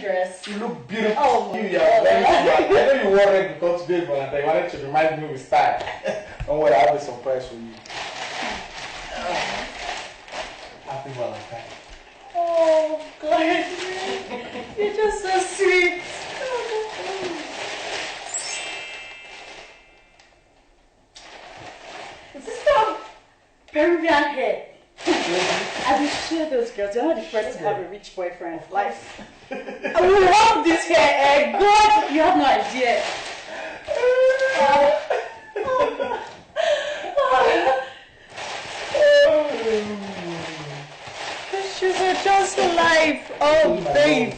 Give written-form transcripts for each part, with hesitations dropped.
dress. You look beautiful. Oh my You God. are very smart. I know you wore red because today is Valentine. You wanted to remind me with style. Don't worry, I have a surprise for you. Happy Valentine. Oh God, you're just so sweet. Is this some Peruvian hair? I will share those girls. You're not the first to have a rich boyfriend. Like, I will love this hair. God, you have no idea. These shoes are just life. Oh, babe.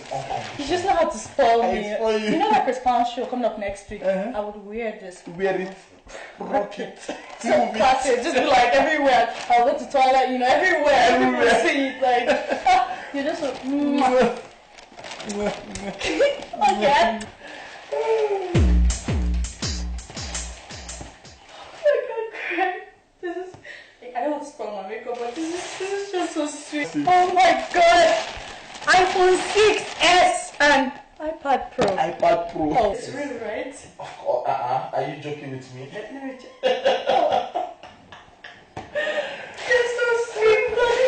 You just know how to spoil me. You know that Chris Brown show coming up next week? I would wear this. Wear it. Rock it. So classic, just be like everywhere. I'll go to toilet, you know, everywhere. People see it, like, you're just so. Okay. This is. I don't want to spoil my makeup, but this is just so sweet. Oh my God! iPhone 6s and iPad Pro. iPad Pro. Oh, it's real, right? Oh, are you joking with me? You're so sweet, buddy.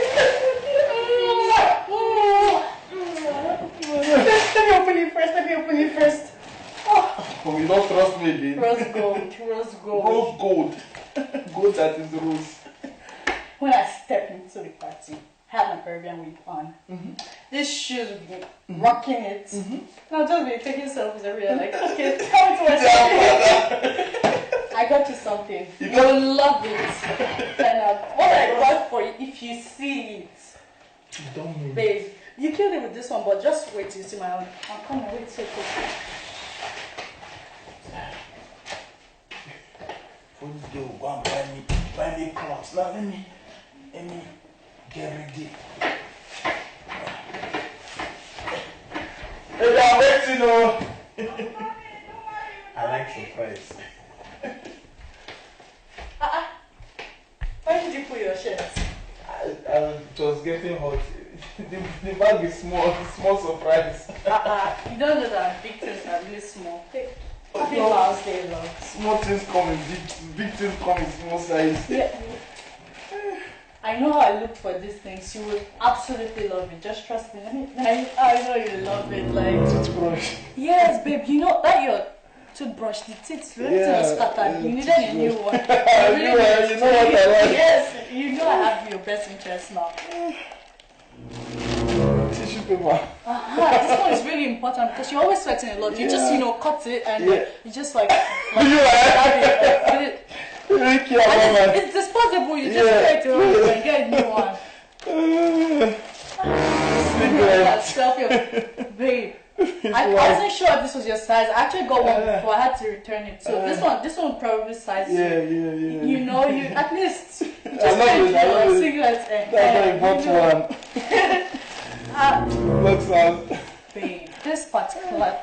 Let me open it first. Oh, you don't trust me again. Rose gold. Rose gold. Gold that is rose. When I step into the party, I have my Peruvian wig on. These shoes will be rocking it. And I'll just be taking selfies everywhere, like, okay, come to myself. I got you something. You will love it. And what I got for you, if you see it, You don't mean. babe, you killed it with this one, but just wait till you see my own. I'm coming, wait so quick. For this girl, go and buy me clothes. Now let me get ready. Hey, I'm waiting, oh. I like surprise. Where did you put your shirt? It was getting hot. The bag is small surprise. You don't know that big things are really small. Happy Valentine's Day, love. Small things come in big things come in small size. Yeah. I know how I look for these things. You will absolutely love it. Just trust me. I know you love it. Like Toothbrush. yes, babe. You know that your toothbrush, the teeth, everything is scattered. You needed a new one. You know what I like. Yes, you know I have your best interest now. Tissue paper. This one is really important because you're always sweating a lot. You just cut it and you just like Thank you, Mama. it's disposable. You just put it away and get a new one. Selfie, babe. I wasn't sure if this was your size. I actually got one before. I had to return it. So this one probably size. Yeah. You know, you at least you just I love it. singlet and That's why I bought one. Looks out. babe, this particular.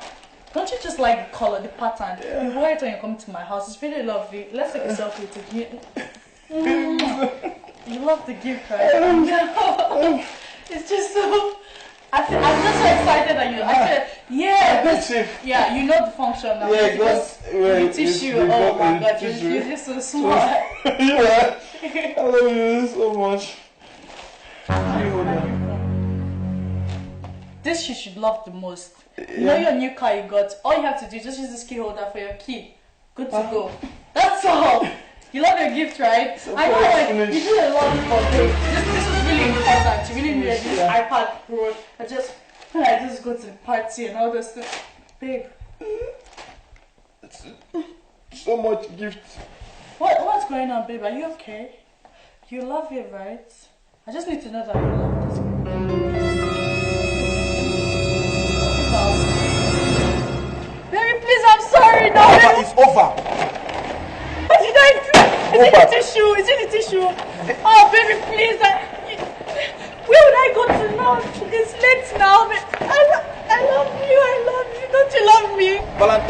Don't you just like the color, the pattern? You wear it when you come to my house. It's really lovely. Let's take a selfie with it. You love the gift, right? It's just so. I'm just so excited that you actually. Yeah, you know the function now. Yeah, because the tissue. Oh my God, you're just so smart. Yeah, I love you so much. This you should love the most. You know your new car you got. All you have to do is just use this key holder for your key. Good to go. That's all. You love your gift, right? So I know, like, you do a lot for babe. This is really important. You really need this iPad Pro. When I just go to the party and all those things. Babe. So much gift. What's going on, babe? Are you okay? You love it, right? I just need to know that you love this. Baby, please, I'm sorry. No, It's over. What did I do? Is it the tissue? Is it the tissue? Oh, baby, please. Where would I go to now? It's late now. I love you. Don't you love me? Valentine.